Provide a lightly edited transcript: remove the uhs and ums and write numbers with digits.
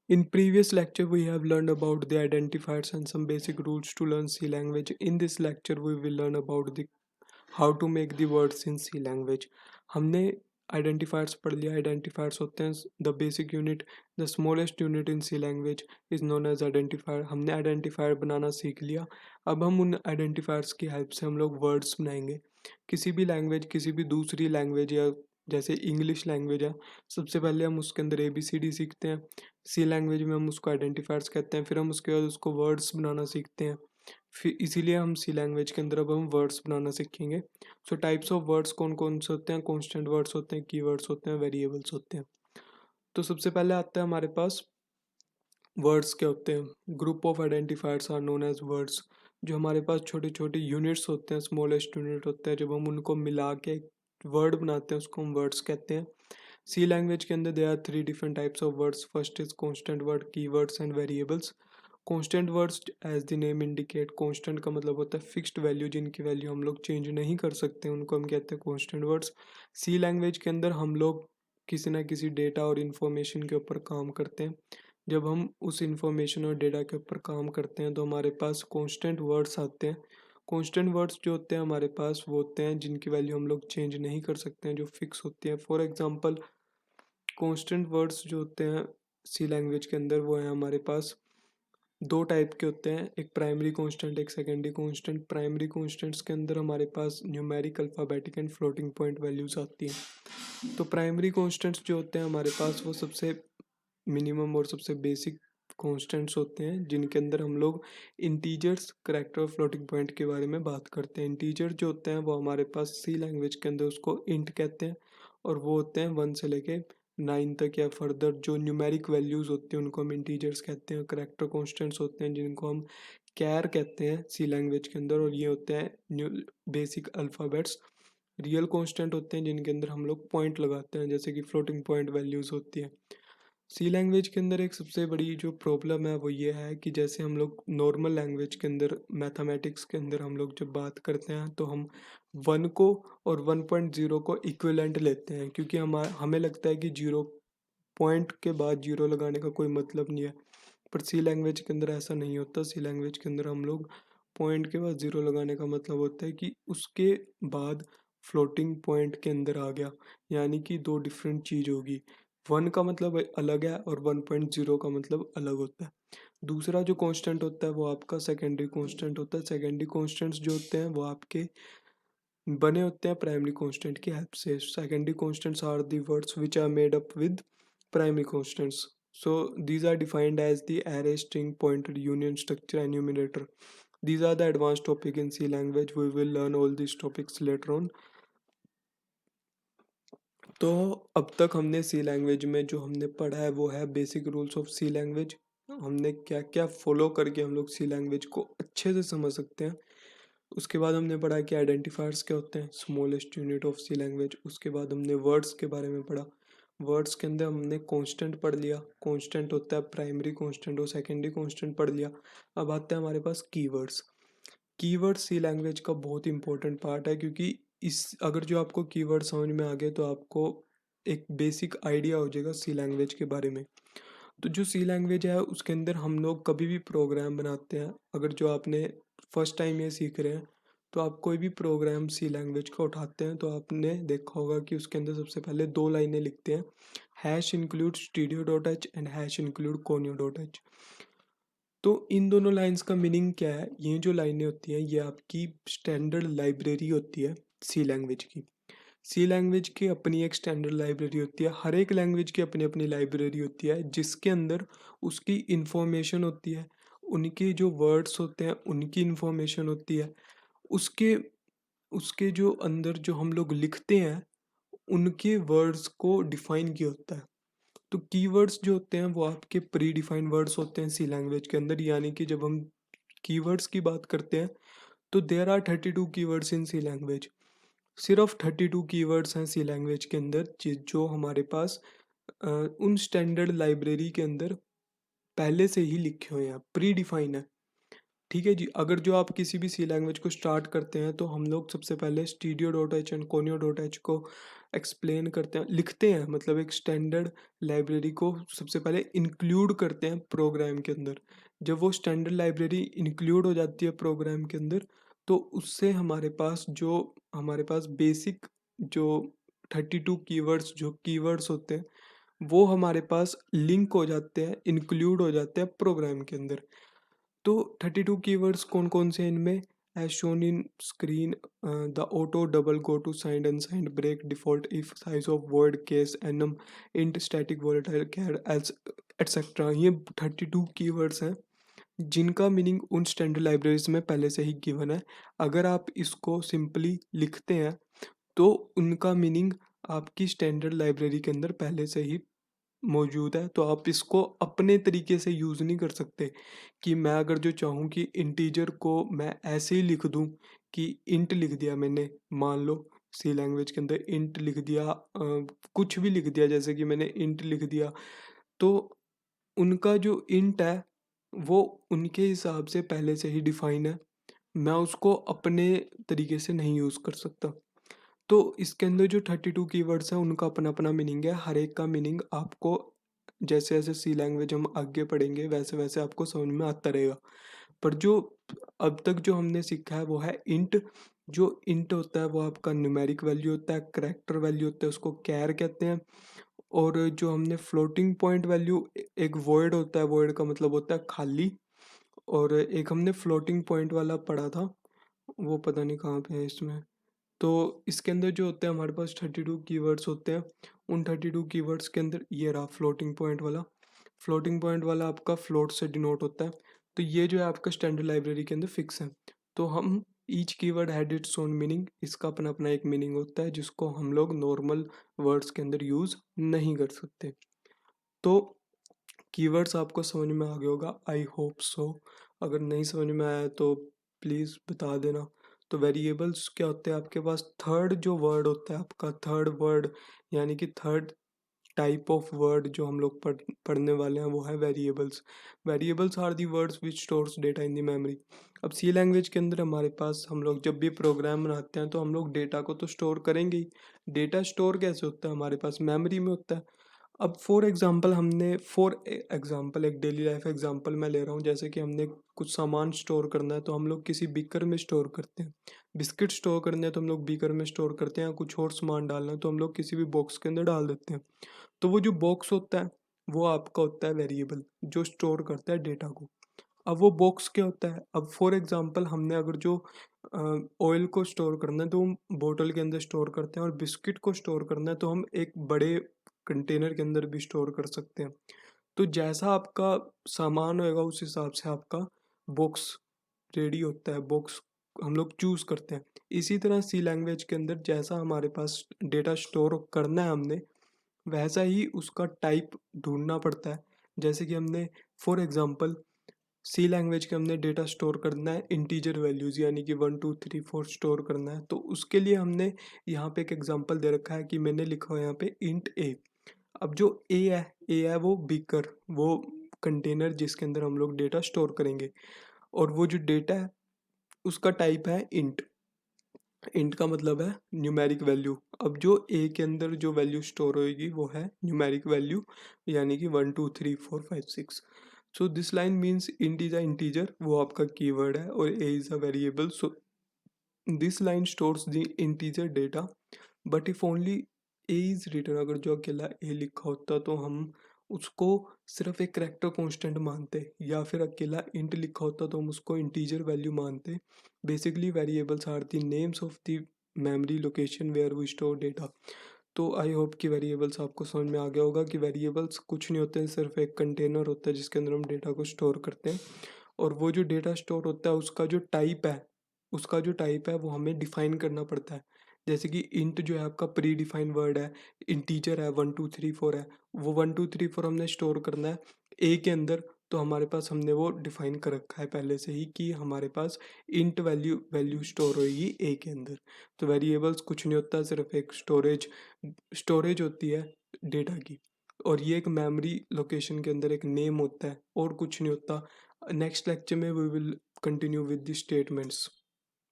In previous lecture, we have learned about the identifiers and some basic rules to learn C language. In this lecture, we will learn about the how to make the words in C language. हमने identifiers पढ़ लिया. Identifiers होते हैं the basic unit, the smallest unit in C language is known as identifier. हमने identifier बनाना सीख लिया. अब हम उन identifiers की हेल्प से हम लोग वर्ड्स बनाएंगे. किसी भी लैंग्वेज, किसी भी दूसरी लैंग्वेज या जैसे इंग्लिश लैंग्वेज है, सबसे पहले हम उसके अंदर ABCD सीखते हैं. सी लैंग्वेज में हम उसको आइडेंटिफायर्स कहते हैं. फिर हम उसके बाद उसको वर्ड्स बनाना सीखते हैं. फिर इसीलिए हम सी लैंग्वेज के अंदर अब हम वर्ड्स बनाना सीखेंगे. सो टाइप्स ऑफ वर्ड्स कौन कौन से होते हैं? कॉन्स्टेंट वर्ड्स होते हैं, की वर्ड्स होते हैं, वेरिएबल्स होते हैं. तो सबसे पहले आता है हमारे पास वर्ड्स क्या होते हैं. Group of identifiers are known as words. जो हमारे पास छोटे छोटे यूनिट्स होते हैं, स्मॉलेस्ट यूनिट होते हैं, जब हम उनको मिला के वर्ड बनाते हैं उसको हम वर्ड्स कहते हैं. सी लैंग्वेज के अंदर there are three different types of words. First is constant word, keywords and variables. constant words as the name indicate, constant का मतलब होता है फिक्स्ड वैल्यू, जिनकी वैल्यू हम लोग चेंज नहीं कर सकते, उनको हम कहते हैं constant words. सी लैंग्वेज के अंदर हम लोग किसी ना किसी डेटा और इन्फॉर्मेशन के ऊपर काम करते हैं. जब हम उस इन्फॉर्मेशन और डेटा के ऊपर काम करते हैं तो हमारे पास constant वर्ड्स आते हैं. constant वर्ड्स जो होते हैं हमारे पास वो होते हैं जिनकी वैल्यू हम लोग चेंज नहीं कर सकते हैं, जो फिक्स होती है. फॉर एग्जांपल कॉन्स्टेंट वर्ड्स जो होते हैं सी लैंग्वेज के अंदर वो हैं हमारे पास दो टाइप के होते हैं. एक प्राइमरी कांस्टेंट, एक सेकेंडरी कांस्टेंट. प्राइमरी कांस्टेंट्स के अंदर हमारे पास numeric, alphabetic and floating point values आती हैं. तो प्राइमरी कांस्टेंट्स जो होते हैं हमारे पास वो सबसे मिनिमम और सबसे बेसिक कांस्टेंट्स होते हैं, जिनके अंदर हम लोग इंटीजर्स, करैक्टर और फ्लोटिंग पॉइंट के बारे में बात करते हैं. इंटीजर जो होते हैं वो हमारे पास सी लैंग्वेज के अंदर उसको इंट कहते हैं, और वो होते हैं 1 से लेके 9 तक या फर्दर जो न्यूमेरिक वैल्यूज़ होती हैं उनको हम इंटीजर्स कहते हैं. करैक्टर कॉन्स्टेंट्स होते हैं जिनको हम कैर कहते हैं सी लैंग्वेज के अंदर, और ये होते हैं new basic alphabets. Real constant होते हैं जिनके अंदर हम लोग पॉइंट लगाते हैं, जैसे कि फ्लोटिंग पॉइंट वैल्यूज़ होती है. सी लैंग्वेज के अंदर एक सबसे बड़ी जो प्रॉब्लम है वो ये है कि जैसे हम लोग नॉर्मल लैंग्वेज के अंदर, मैथमेटिक्स के अंदर हम लोग जब बात करते हैं तो हम 1 को और 1.0 को इक्विवेलेंट लेते हैं, क्योंकि हमें लगता है कि जीरो पॉइंट के बाद जीरो लगाने का कोई मतलब नहीं है. पर सी लैंग्वेज के अंदर ऐसा नहीं होता. सी लैंग्वेज के अंदर हम लोग पॉइंट के बाद जीरो लगाने का मतलब होता है कि उसके बाद फ्लोटिंग पॉइंट के अंदर आ गया, यानी कि दो डिफरेंट चीज़ होगी. 1 का मतलब अलग है और 1.0 का मतलब अलग होता है. दूसरा जो कांस्टेंट होता है वो आपका सेकेंडरी कांस्टेंट होता है. सेकेंडरी कांस्टेंट्स जो होते हैं वो आपके बने होते हैं प्राइमरी कांस्टेंट की हेल्प से. Secondary constants are the words which are made up with primary constants. So these are defined as the array, string, pointer, union, structure, and enumerator. These are the advanced topic in C language. We will learn all these topics later on. तो अब तक हमने सी language में जो हमने पढ़ा है वो है basic rules of C language. हमने क्या क्या फॉलो करके हम लोग सी लैंग्वेज को अच्छे से समझ सकते हैं. उसके बाद हमने पढ़ा कि आइडेंटिफायर्स क्या होते हैं, smallest unit of C language. उसके बाद हमने वर्ड्स के बारे में पढ़ा. वर्ड्स के अंदर हमने कांस्टेंट पढ़ लिया. कांस्टेंट होता है प्राइमरी कांस्टेंट और सेकेंडरी कांस्टेंट पढ़ लिया. अब आते हैं हमारे पास कीवर्ड्स. कीवर्ड सी लैंग्वेज का बहुत इंपॉर्टेंट पार्ट है, क्योंकि इस अगर जो आपको कीवर्ड समझ में आ गए तो आपको एक बेसिक आइडिया हो जाएगा सी लैंग्वेज के बारे में. तो जो सी लैंग्वेज है उसके अंदर हम लोग कभी भी प्रोग्राम बनाते हैं. अगर जो आपने फर्स्ट टाइम ये सीख रहे हैं तो आप कोई भी प्रोग्राम सी लैंग्वेज का उठाते हैं तो आपने देखा होगा कि उसके अंदर सबसे पहले दो लाइनें लिखते हैं, hash include stereo dot H and hash include conio dot H. तो इन दोनों लाइंस का मीनिंग क्या है? ये जो लाइनें होती हैं ये आपकी स्टैंडर्ड लाइब्रेरी होती है सी लैंग्वेज की. सी लैंग्वेज की अपनी एक स्टैंडर्ड लाइब्रेरी होती है. हर एक लैंग्वेज की अपनी अपनी लाइब्रेरी होती है जिसके अंदर उसकी इंफॉर्मेशन होती है, उनके जो वर्ड्स होते हैं उनकी इंफॉर्मेशन होती है. उसके उसके जो अंदर जो हम लोग लिखते हैं उनके वर्ड्स को डिफाइन किया होता है. तो कीवर्ड्स जो होते हैं वो आपके प्री डिफाइंड वर्ड्स होते हैं सी लैंग्वेज के अंदर. यानी कि जब हम कीवर्ड्स की बात करते हैं तो there are 32 keywords in C language. सिर्फ 32 कीवर्ड्स हैं सी लैंग्वेज के अंदर जो हमारे पास उन स्टैंडर्ड लाइब्रेरी के अंदर पहले से ही लिखे हुए हैं, प्री डिफाइन है. ठीक है जी. अगर जो आप किसी भी सी लैंग्वेज को स्टार्ट करते हैं तो हम लोग सबसे पहले stereo dot H and conio dot H को एक्सप्लेन करते हैं, लिखते हैं, मतलब एक स्टैंडर्ड लाइब्रेरी को सबसे पहले इंक्लूड करते हैं प्रोग्राम के अंदर। जब वो स्टैंडर्ड लाइब्रेरी इंक्लूड हो जाती है प्रोग्राम के अंदर, तो उससे हमारे पास बेसिक जो 32 कीवर्ड्स जो कीवर्ड्स होते हैं, वो हमारे पास लिंक हो जाते हैं, इंक्लूड हो जाते हैं प्रोग्राम के अंदर। तो 32 कीवर्ड्स कौन कौन से हैं इनमें? As shown in screen, the auto, double, go to, signed, unsigned, break, default, if, size of word, case, enum, int, static, volatile, char, else, etcetera. ये 32 कीवर्ड्स हैं जिनका मीनिंग उन स्टैंडर्ड लाइब्रेरीज में पहले से ही गिवन है। अगर आप इसको सिंपली लिखते हैं तो उनका मीनिंग आपकी स्टैंडर्ड लाइब्रेरी के अंदर पहले से ही मौजूद है, तो आप इसको अपने तरीके से यूज़ नहीं कर सकते। कि मैं अगर जो चाहूँ कि इंटीजर को मैं ऐसे ही लिख दूँ कि इंट लिख दिया मैंने, मान लो सी लैंग्वेज के अंदर इंट लिख दिया, कुछ भी लिख दिया, जैसे कि मैंने इंट लिख दिया, तो उनका जो इंट है वो उनके हिसाब से पहले से ही डिफाइन है। मैं उसको अपने तरीके से नहीं यूज़ कर सकता। तो इसके अंदर जो 32 कीवर्ड्स हैं उनका अपना अपना मीनिंग है। हर एक का मीनिंग आपको जैसे जैसे सी लैंग्वेज हम आगे पढ़ेंगे वैसे वैसे आपको समझ में आता रहेगा। पर जो अब तक जो हमने सीखा है वो है इंट। जो इंट होता है वो आपका न्यूमेरिक वैल्यू होता है, करैक्टर वैल्यू होता है, उसको कैर कहते हैं। और जो हमने फ्लोटिंग पॉइंट वैल्यू, एक वर्ड होता है, वर्ड का मतलब होता है खाली। और एक हमने फ्लोटिंग पॉइंट वाला पढ़ा था, वो पता नहीं कहाँ पे है इसमें। तो इसके अंदर जो होते हैं हमारे पास 32 कीवर्ड्स होते हैं। उन 32 कीवर्ड्स के अंदर ये रहा फ्लोटिंग पॉइंट वाला। फ्लोटिंग पॉइंट वाला आपका फ्लोट से डिनोट होता है। तो ये जो है आपका स्टैंडर्ड लाइब्रेरी के अंदर फिक्स है। तो हम each keyword had its own meaning, इसका अपना अपना एक मीनिंग होता है जिसको हम लोग नॉर्मल वर्ड्स के अंदर यूज़ नहीं कर सकते। तो कीवर्ड्स आपको समझ में आ गया होगा, आई होप सो। अगर नहीं समझ में आया तो प्लीज़ बता देना। तो वेरिएबल्स क्या होते हैं आपके पास? थर्ड जो वर्ड होता है आपका, थर्ड वर्ड यानी कि थर्ड टाइप ऑफ वर्ड जो हम लोग पढ़ने वाले हैं वो है variables. Variables are the words which stores data in the memory. अब सी लैंग्वेज के अंदर हमारे पास, हम लोग जब भी प्रोग्राम बनाते हैं तो हम लोग डेटा को तो स्टोर करेंगे ही। डेटा स्टोर कैसे होता है? हमारे पास मेमोरी में होता है। अब फॉर एग्जांपल एक डेली लाइफ एग्जांपल मैं ले रहा हूँ, जैसे कि हमने कुछ सामान स्टोर करना है तो हम लोग किसी बीकर में स्टोर करते हैं। बिस्किट स्टोर करने हैं तो हम लोग बीकर में स्टोर करते हैं, कुछ और सामान डालना है तो हम लोग किसी भी बॉक्स के अंदर डाल देते हैं। तो वो जो बॉक्स होता है वो आपका होता है वेरिएबल, जो स्टोर करता है डेटा को। अब वो बॉक्स क्या होता है? अब फॉर एग्जांपल हमने अगर जो ऑयल को स्टोर करना है तो हम बोतल के अंदर स्टोर करते हैं, और बिस्किट को स्टोर करना है तो हम एक बड़े कंटेनर के अंदर भी स्टोर कर सकते हैं। तो जैसा आपका सामान होएगा उस हिसाब से आपका बॉक्स रेडी होता है, बॉक्स हम लोग चूज करते हैं। इसी तरह सी लैंग्वेज के अंदर जैसा हमारे पास डेटा स्टोर करना है हमने, वैसा ही उसका टाइप ढूंढना पड़ता है। जैसे कि हमने फॉर एग्जांपल सी लैंग्वेज के हमने डेटा स्टोर करना है इंटीजर वैल्यूज़, यानी कि 1 2 3 4 स्टोर करना है, तो उसके लिए हमने यहाँ पे एक एग्जांपल दे रखा है कि मैंने लिखा हुआ है यहाँ पे इंट ए। अब जो ए है वो बीकर, वो कंटेनर जिसके अंदर हम लोग डेटा स्टोर करेंगे, और वो जो डेटा है उसका टाइप है इंट। इंट का मतलब है न्यूमेरिक वैल्यू। अब जो ए के अंदर जो वैल्यू स्टोर होएगी वो है न्यूमेरिक वैल्यू, यानी कि 1 2 3 4 5 6। So this line means int is a integer, वो आपका कीवर्ड है, और A is a variable. So this line stores the integer data, but if only A is written, अगर जो अकेला ए लिखा होता तो हम उसको सिर्फ एक करेक्टर कांस्टेंट मानते, या फिर अकेला इंट लिखा होता तो हम उसको इंटीजर वैल्यू मानते। Basically variables are the names of the memory location where we store data. तो आई होप कि वेरिएबल्स आपको समझ में आ गया होगा कि वेरिएबल्स कुछ नहीं होते हैं, सिर्फ एक कंटेनर होता है जिसके अंदर हम डेटा को स्टोर करते हैं। और वो जो डेटा स्टोर होता है उसका जो टाइप है वो हमें डिफाइन करना पड़ता है। जैसे कि इंट जो है आपका प्री डिफाइंड वर्ड है, इंटीजर है 1 2 3 4 है, वो 1 2 3 4 हमने स्टोर करना है ए के अंदर। तो हमारे पास हमने वो डिफाइन कर रखा है पहले से ही कि हमारे पास इंट वैल्यू वैल्यू स्टोर होगी ए के अंदर। तो वेरिएबल्स कुछ नहीं होता, सिर्फ एक स्टोरेज होती है डेटा की। और ये एक मेमोरी लोकेशन के अंदर एक नेम होता है, और कुछ नहीं होता। नेक्स्ट लेक्चर में we will continue with the statements.